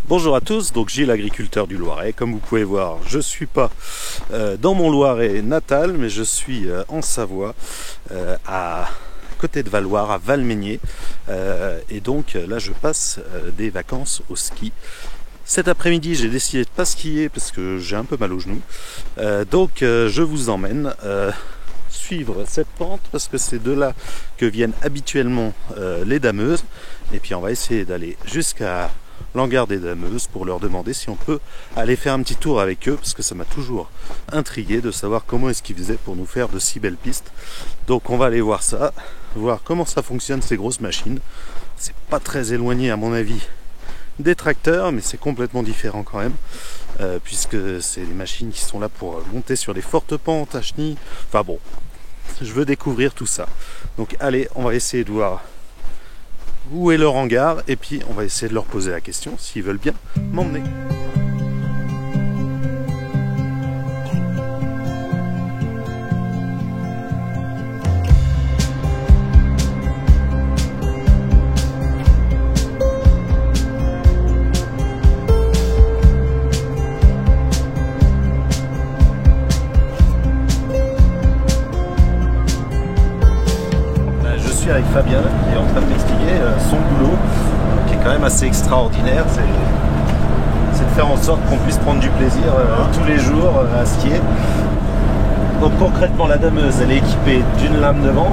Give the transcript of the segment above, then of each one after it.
Bonjour à tous, donc Gilles, agriculteur du Loiret. Comme vous pouvez voir, je ne suis pas dans mon Loiret natal, mais je suis en Savoie, à côté de Valloire, à Valmeinier. Et donc là, je passe des vacances au ski. Cet après-midi, j'ai décidé de ne pas skier parce que j'ai un peu mal aux genoux. Donc je vous emmène suivre cette pente parce que c'est de là que viennent habituellement les dameuses. Et puis on va essayer d'aller jusqu'à l'hangar des dameuses pour leur demander si on peut aller faire un petit tour avec eux, parce que ça m'a toujours intrigué de savoir comment est-ce qu'ils faisaient pour nous faire de si belles pistes. Donc on va aller voir ça, voir comment ça fonctionne ces grosses machines. C'est pas très éloigné à mon avis des tracteurs, mais c'est complètement différent quand même, puisque c'est des machines qui sont là pour monter sur des fortes pentes à chenilles. Enfin bon, je veux découvrir tout ça. Donc allez, on va essayer de voir où est leur hangar, et puis on va essayer de leur poser la question s'ils veulent bien m'emmener. Je suis avec Fabien qui est en train de m'expliquer son boulot, qui est quand même assez extraordinaire. C'est de faire en sorte qu'on puisse prendre du plaisir tous les jours à skier. Donc concrètement, la dameuse, elle est équipée d'une lame devant,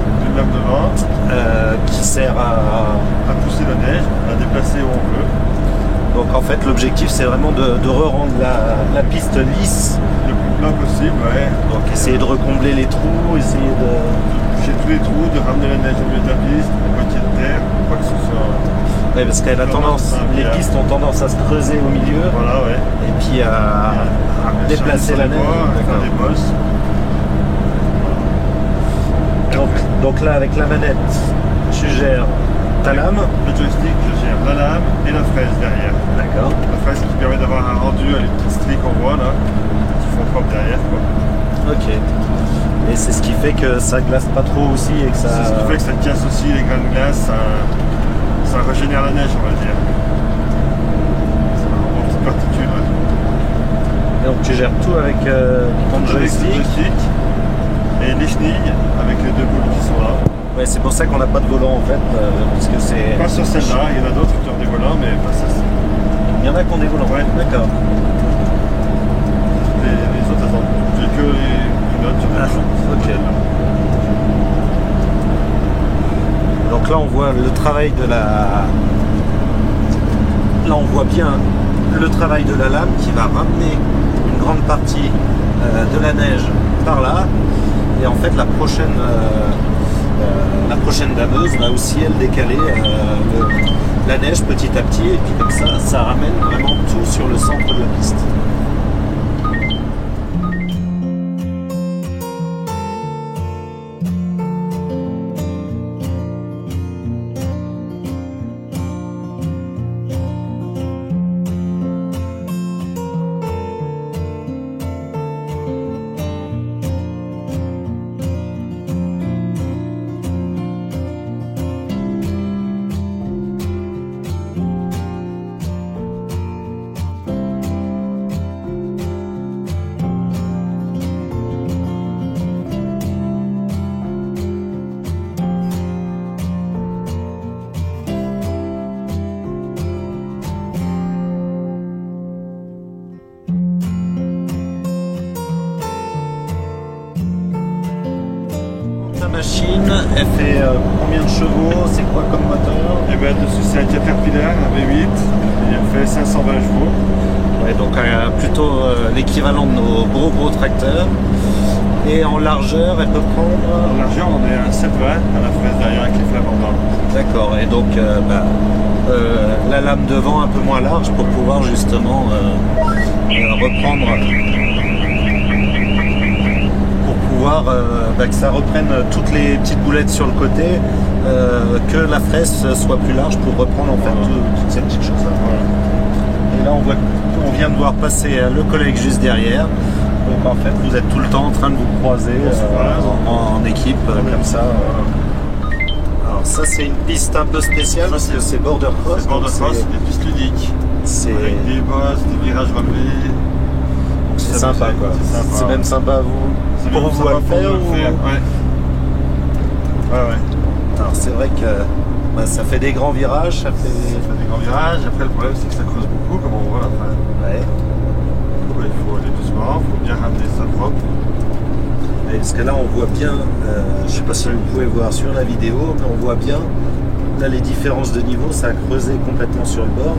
qui sert à pousser la neige, à déplacer où on veut. Donc en fait, l'objectif, c'est vraiment de re-rendre la piste lisse Le plus plat possible, ouais. Donc essayer de recombler les trous, essayer de toucher tous les trous, de ramener la neige au milieu de la piste, les moitiés de terre, pour pas que ce soit... Ouais, parce qu'elle a tendance, les pistes ont tendance à se creuser au milieu, voilà, ouais. Et puis à déplacer la neige. Faire des bosses. Donc là, avec la manette, tu gères ta lame. Le joystick, je gère la lame et la fraise derrière. D'accord. La fraise qui permet d'avoir un rendu à les petites stries qu'on voit là, qui font propre derrière, quoi. Ok. Et c'est ce qui fait que ça glace pas trop aussi et que ça... C'est ce qui fait que ça casse aussi les grains de glace, ça régénère la neige, on va dire. Ça remonte en petites particules, ouais. Et donc tu gères tout avec ton joystick. Et les chenilles avec les deux boules qui sont là. Ouais, c'est pour ça qu'on n'a pas de volant en fait, parce que c'est... Pas sur celle-là, il y en a d'autres qui ont des volants, mais pas ça. Il y en a qui ont des volants, ouais. D'accord. Les autres, attends, j'ai que les notes sur des volants. Ok. Donc là on voit le travail de la... Là on voit bien le travail de la lame qui va ramener une grande partie de la neige par là. Et en fait la prochaine dameuse va aussi elle décaler la neige petit à petit, et puis comme ça ramène vraiment tout sur le centre de la piste. La machine, elle fait combien de chevaux? C'est quoi comme moteur? Et bien dessus c'est un Caterpillar, un V8, et elle fait 520 chevaux. Ouais, donc plutôt l'équivalent de nos gros tracteurs. Et en largeur, elle peut prendre... En largeur, on est à 7,20 à la fraise derrière avec les flammes en bas. D'accord, et donc la lame devant un peu moins large pour pouvoir justement reprendre... que ça reprenne toutes les petites boulettes sur le côté, que la fraise soit plus large pour reprendre en fait toutes ces petites choses là. Voilà. Et là on vient de voir passer le collègue juste derrière. Donc en fait vous êtes tout le temps en train de vous croiser en équipe comme ça. Alors ça c'est une piste un peu spéciale parce que c'est border cross. C'est border cross, c'est des pistes ludiques. Avec des bosses, des virages relevés. C'est sympa quoi. C'est même sympa pour vous à le faire. Ouais. Alors c'est vrai que ça fait des grands virages, ça fait des grands virages. Après le problème c'est que ça creuse beaucoup, comme on voit là. Ouais. Il faut aller doucement, il faut bien ramener ça propre. Et parce que là on voit bien, je sais pas si vous pouvez voir sur la vidéo, mais on voit bien là les différences de niveau, ça a creusé complètement sur le bord.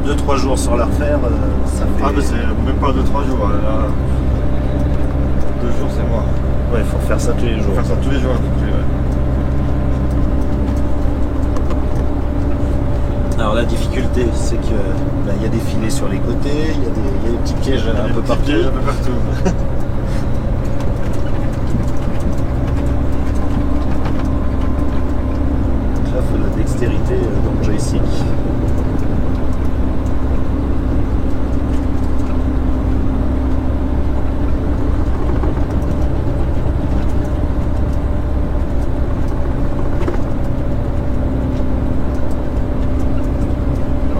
2-3 jours sans la refaire, ça fait... Ah mais c'est même pas 2-3 jours, là. 2 jours c'est mort. Ouais, il faut faire ça tous les jours. Faire ça tous les jours à peu près, ouais. Alors la difficulté, c'est que il y a des filets sur les côtés, il y a des petits pièges un peu partout. Pièges un peu partout. Là, il faut de la dextérité dans le joystick.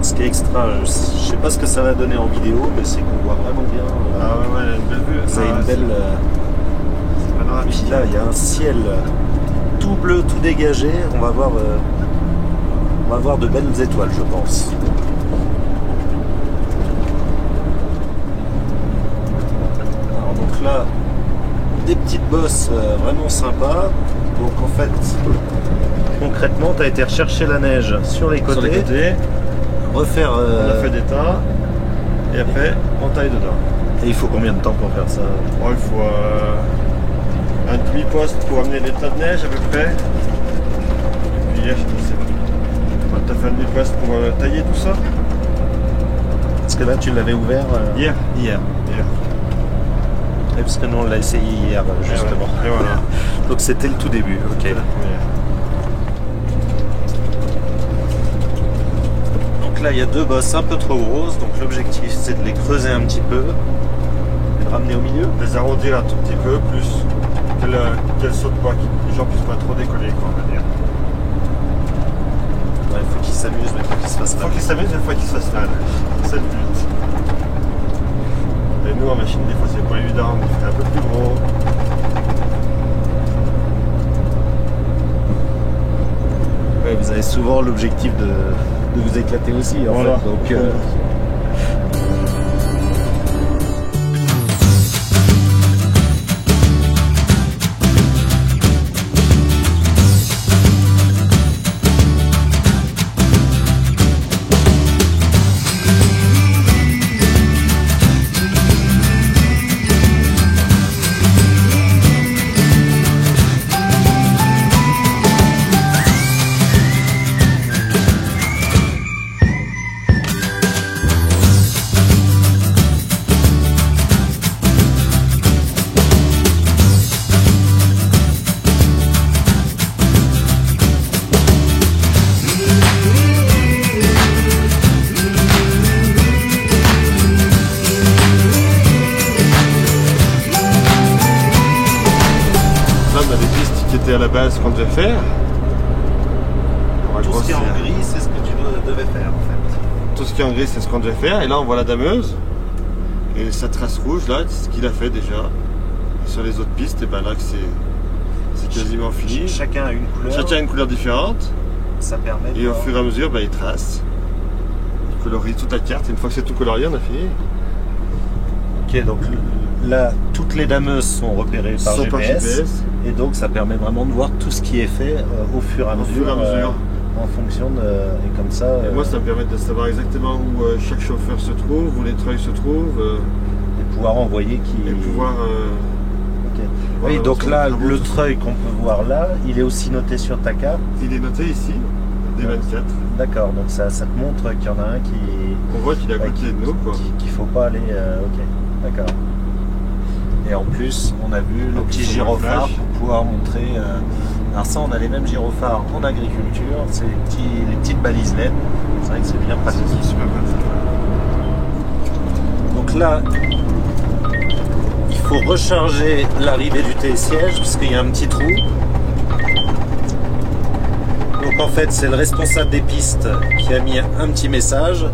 Ce qui est extra, je sais pas ce que ça va donner en vidéo, mais c'est qu'on voit vraiment bien. Ah ouais, une belle vue. Ça a une belle. Puis là, il y a un ciel tout bleu, tout dégagé. On va voir de belles étoiles, je pense. Alors, donc là, des petites bosses vraiment sympas. Donc en fait, concrètement, tu as été rechercher la neige sur les côtés. Refaire. On a fait des tas et après on taille dedans. Et il faut combien de temps pour faire ça? Bon, il faut un demi-poste pour amener les tas de neige à peu près. Et puis hier, je sais pas. Tu as fait un demi-poste pour tailler tout ça? Parce que là tu l'avais ouvert hier. Et parce que nous on l'a essayé hier justement. Et voilà. Donc c'était le tout début. Ok. Là il y a deux bosses un peu trop grosses, donc l'objectif c'est de les creuser un petit peu et de ramener au milieu. Les arrondir un tout petit peu, plus qu'elles sautent pas, que les gens puissent pas trop décoller, quoi, on va dire. Ouais, il faut qu'ils s'amusent, mais il faut qu'ils se fassent mal. Il faut qu'ils s'amusent, mais il faut qu'ils se fassent mal. C'est le but. Et nous en machine des fois c'est pas évident, mais c'est un peu plus gros. Ouais, vous avez souvent l'objectif de vous éclater aussi en voilà. fait. Donc, À la base qu'on devait faire. tout ce qui est en gris, c'est ce que tu devais faire en fait. Tout ce qui est en gris, c'est ce qu'on devait faire. Et là, on voit la dameuse. Et sa trace rouge, là, c'est ce qu'il a fait déjà. Et sur les autres pistes, et ben là, c'est quasiment fini. Chacun a une couleur. Chacun a une couleur différente. Ça permet de et au fur et à mesure, ben, il trace. Il colorie toute la carte. Et une fois que c'est tout colorié, on a fini. Ok, donc là, toutes les dameuses sont repérées par GPS. Et donc ça permet vraiment de voir tout ce qui est fait au fur et à mesure, en fonction de... Et comme ça... Et moi ça me permet de savoir exactement où chaque chauffeur se trouve, où les treuils se trouvent. Et pouvoir envoyer qui... Et pouvoir... Okay. Oui, donc là, le treuil qu'on peut voir là, il est aussi noté sur ta carte. Il est noté ici, D24. D'accord, donc ça te montre qu'il y en a un qui... On voit qu'il est à côté de nous, quoi. Qu'il faut pas aller... ok, d'accord. Et en plus, on a vu le petit gyrophare pour pouvoir montrer. Alors ça, on a les mêmes gyrophares en agriculture. C'est les petites balises LED. C'est vrai que c'est bien pratique. C'est super pratique. Donc là, il faut recharger l'arrivée du télésiège parce qu'il y a un petit trou. Donc en fait, c'est le responsable des pistes qui a mis un petit message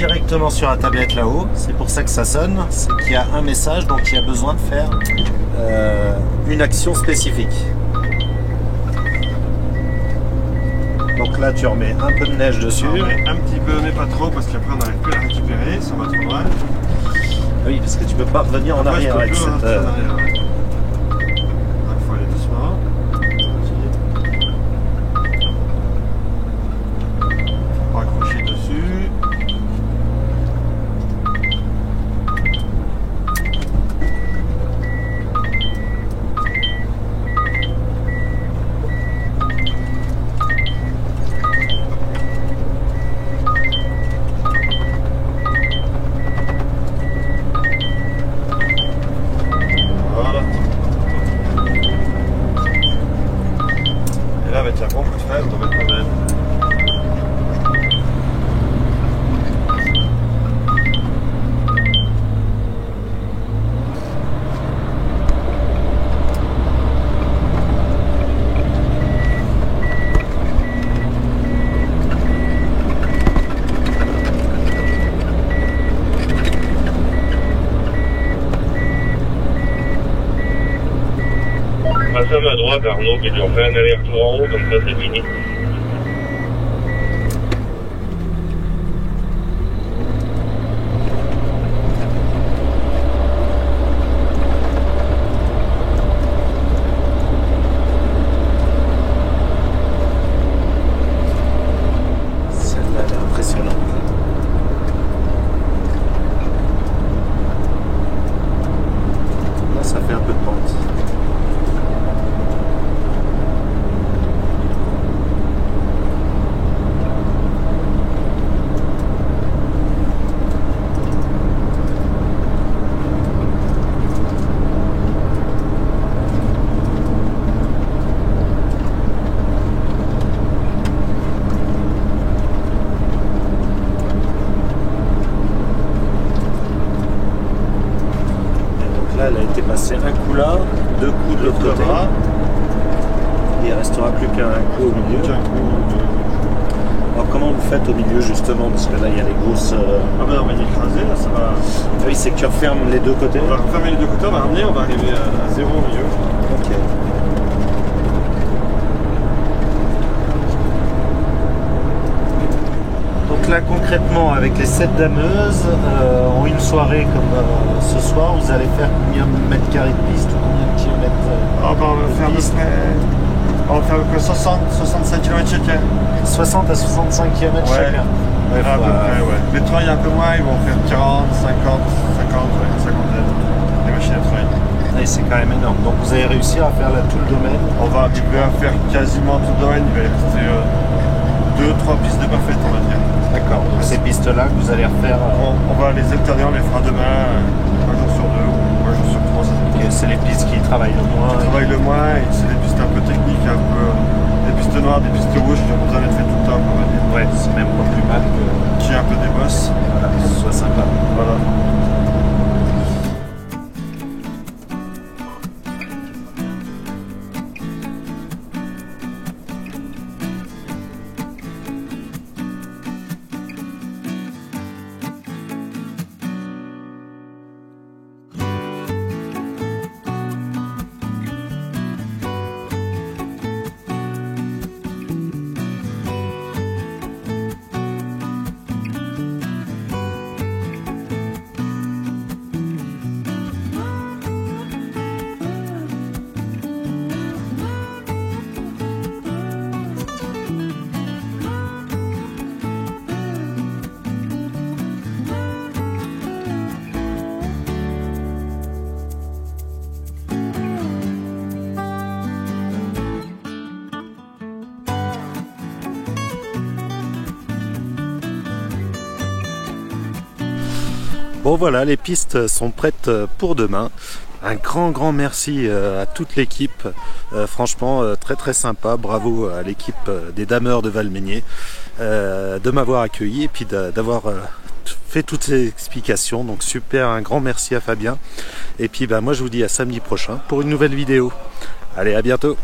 directement sur la tablette là-haut. C'est pour ça que ça sonne. C'est qu'il y a un message, donc il y a besoin de faire une action spécifique. Donc là, tu remets un peu de neige dessus. Un petit peu, mais pas trop, parce qu'après on n'arrive plus à la récupérer, ça va trop mal. Oui, parce que tu peux pas revenir en arrière avec cette... Il faut aller doucement. Raccrocher dessus. Avec la pompe de fraise, on va mettre le même. Passez à ma droite, Arnaud, puis on fait un aller-retour en haut, comme ça c'est fini. Celle-là, elle est impressionnante. Là, ça fait un peu de pente. Elle a été passée un coup là, deux coups de l'autre côté. Et il ne restera plus qu'un coup au milieu. Alors comment vous faites au milieu justement? Parce que là il y a les grosses... Ah ben on va y écraser, là ça va... Ah oui, c'est que tu refermes les deux côtés. On va refermer les deux côtés, on va ramener, on va arriver à 0 au milieu. Ok. Donc là concrètement avec les 7 dameuses, en une soirée comme ce soir, vous allez faire combien de mètres carrés de piste ou combien de kilomètres Ah ben on va faire que 65 km chacun. 60 à 65 km chacun. Ouais, à peu près, ouais. Les trains il y a un peu moins, ils vont faire 40, 50, une cinquantaine. Les machines à train. Et c'est quand même énorme. Donc vous allez réussir à faire là tout le domaine. On va arriver à faire quasiment tout le domaine, il va y rester 2-3 pistes de parfaites on va dire. D'accord, donc ces pistes-là que vous allez refaire... On va les alterner, on les fera demain, un jour sur 2 ou un jour sur 3. C'est les pistes qui travaillent le moins. Qui travaillent le moins, et c'est des pistes un peu techniques, un peu des pistes noires, des pistes rouges qui ont besoin d'être faites tout le temps, on va dire. Ouais, c'est même pas plus mal que... Qui est un peu des bosses. Voilà, que ce soit sympa. Voilà. Bon voilà, les pistes sont prêtes pour demain. Un grand merci à toute l'équipe, franchement très sympa, bravo à l'équipe des dameurs de Valmeinier de m'avoir accueilli et puis d'avoir fait toutes ces explications, donc super, un grand merci à Fabien et puis moi je vous dis à samedi prochain pour une nouvelle vidéo. Allez, à bientôt.